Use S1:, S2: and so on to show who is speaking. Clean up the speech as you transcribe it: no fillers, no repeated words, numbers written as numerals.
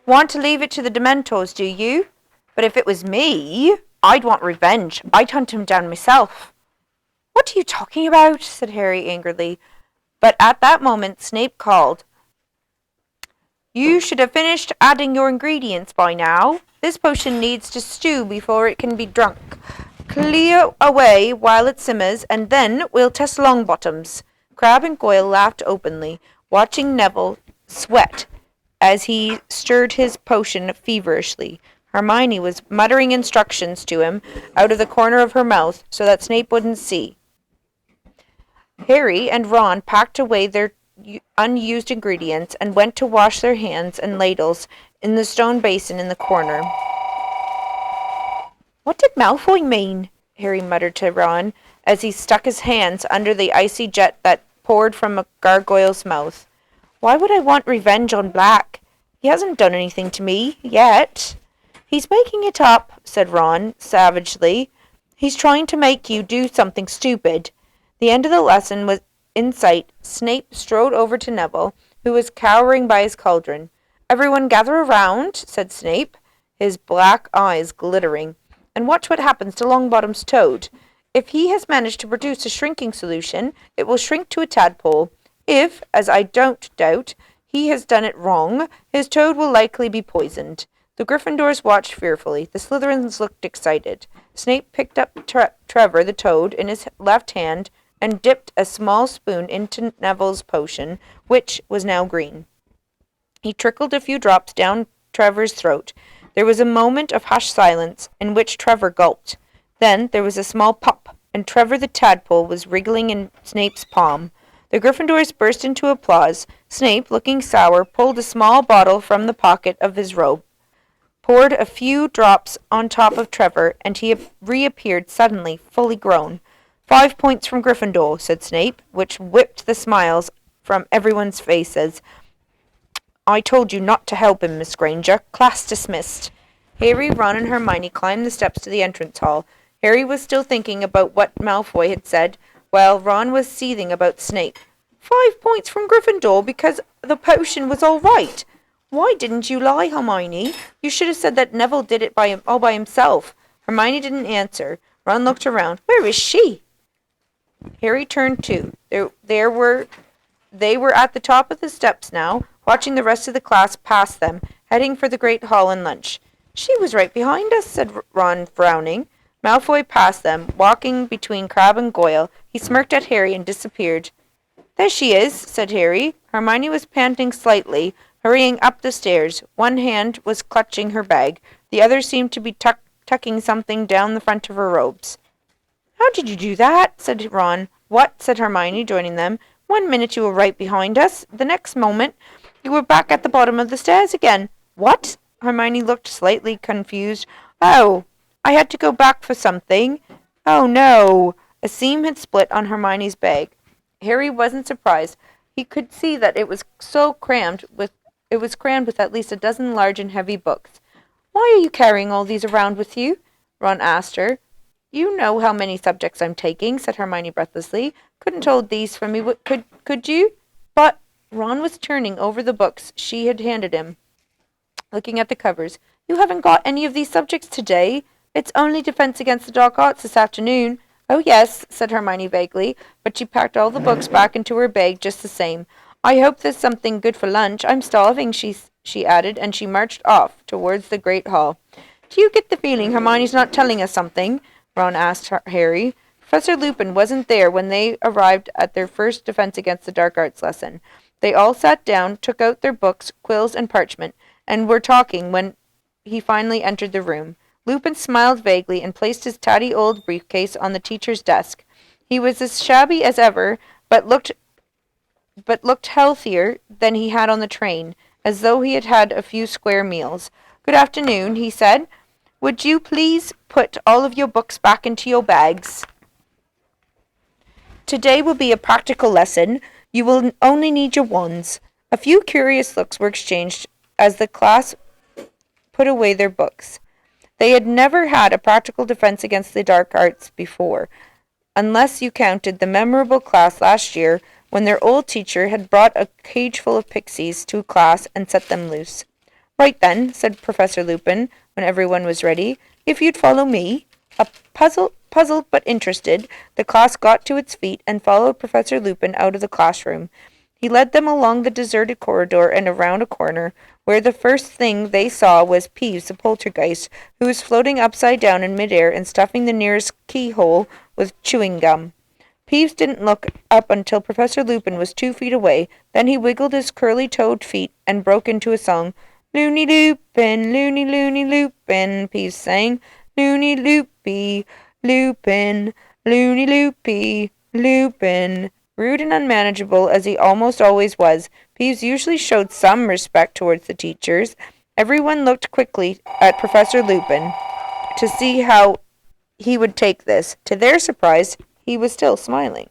S1: Want to leave it to the Dementors, do you? But if it was me, I'd want revenge. I'd hunt him down myself. What are you talking about? Said Harry angrily. But at that moment Snape called. You should have finished adding your ingredients by now. This potion needs to stew before it can be drunk. Clear away while it simmers, and then we'll test Longbottoms. Crabbe and Goyle laughed openly, watching Neville sweat as he stirred his potion feverishly. Hermione was muttering instructions to him out of the corner of her mouth so that Snape wouldn't see. Harry and Ron packed away their unused ingredients and went to wash their hands and ladles in the stone basin in the corner. What did Malfoy mean? Harry muttered to Ron as he stuck his hands under the icy jet that poured from a gargoyle's mouth. Why would I want revenge on Black? He hasn't done anything to me, yet. He's making it up, said Ron, savagely. He's trying to make you do something stupid. The end of the lesson was in sight. Snape strode over to Neville, who was cowering by his cauldron. Everyone gather around, said Snape, his black eyes glittering, and watch what happens to Longbottom's toad. If he has managed to produce a shrinking solution, it will shrink to a tadpole. If, as I don't doubt, he has done it wrong, his toad will likely be poisoned. The Gryffindors watched fearfully. The Slytherins looked excited. Snape picked up Trevor the toad in his left hand and dipped a small spoon into Neville's potion, which was now green. He trickled a few drops down Trevor's throat. There was a moment of hushed silence, in which Trevor gulped. Then there was a small pop, and Trevor the tadpole was wriggling in Snape's palm. The Gryffindors burst into applause. Snape, looking sour, pulled a small bottle from the pocket of his robe, poured a few drops on top of Trevor, and he reappeared suddenly, fully grown. 5 points from Gryffindor, said Snape, which whipped the smiles from everyone's faces. I told you not to help him, Miss Granger. Class dismissed. Harry, Ron, and Hermione climbed the steps to the entrance hall. Harry was still thinking about what Malfoy had said, while Ron was seething about Snape. 5 points from Gryffindor because the potion was all right. Why didn't you lie, Hermione? You should have said that Neville did it all by himself. Hermione didn't answer. Ron looked around. Where is she? Harry turned too. They were at the top of the steps now, watching the rest of the class pass them, heading for the great hall and lunch. She was right behind us, said Ron, frowning. Malfoy passed them, walking between Crabbe and Goyle. He smirked at Harry and disappeared. There she is, said Harry. Hermione was panting slightly, hurrying up the stairs. One hand was clutching her bag. The other seemed to be tucking something down the front of her robes. How did you do that? Said Ron. What? Said Hermione, joining them. 1 minute you were right behind us. The next moment you were back at the bottom of the stairs again. What? Hermione looked slightly confused. Oh, I had to go back for something. Oh, no. A seam had split on Hermione's bag. Harry wasn't surprised. He could see that it was crammed with at least a dozen large and heavy books. Why are you carrying all these around with you? Ron asked her. You know how many subjects I'm taking, said Hermione breathlessly. Couldn't hold these for me, could you? But Ron was turning over the books she had handed him, looking at the covers. You haven't got any of these subjects today? It's only Defense Against the Dark Arts this afternoon. Oh, yes, said Hermione vaguely, but she packed all the books back into her bag just the same. I hope there's something good for lunch. I'm starving, she added, and she marched off towards the great hall. Do you get the feeling Hermione's not telling us something? Ron asked Harry. Professor Lupin wasn't there when they arrived at their first Defense Against the Dark Arts lesson. They all sat down, took out their books, quills, and parchment, and were talking when he finally entered the room. Lupin smiled vaguely and placed his tatty old briefcase on the teacher's desk. He was as shabby as ever, but looked healthier than he had on the train, as though he had had a few square meals. Good afternoon, he said. Would you please put all of your books back into your bags? Today will be a practical lesson. You will only need your wands. A few curious looks were exchanged as the class put away their books. They had never had a practical defense against the dark arts before, unless you counted the memorable class last year when their old teacher had brought a cage full of pixies to class and set them loose. Right then, said Professor Lupin, when everyone was ready. If you'd follow me. Puzzled but interested, the class got to its feet and followed Professor Lupin out of the classroom. He led them along the deserted corridor and around a corner, where the first thing they saw was Peeves the poltergeist, who was floating upside down in midair and stuffing the nearest keyhole with chewing gum. Peeves didn't look up until Professor Lupin was 2 feet away. Then he wiggled his curly-toed feet and broke into a song. Loony Lupin, loony, loony Lupin, Peeves sang. Loony Loopy, Lupin, loony loopy, Lupin. Rude and unmanageable as he almost always was, Peeves usually showed some respect towards the teachers. Everyone looked quickly at Professor Lupin to see how he would take this. To their surprise, he was still smiling.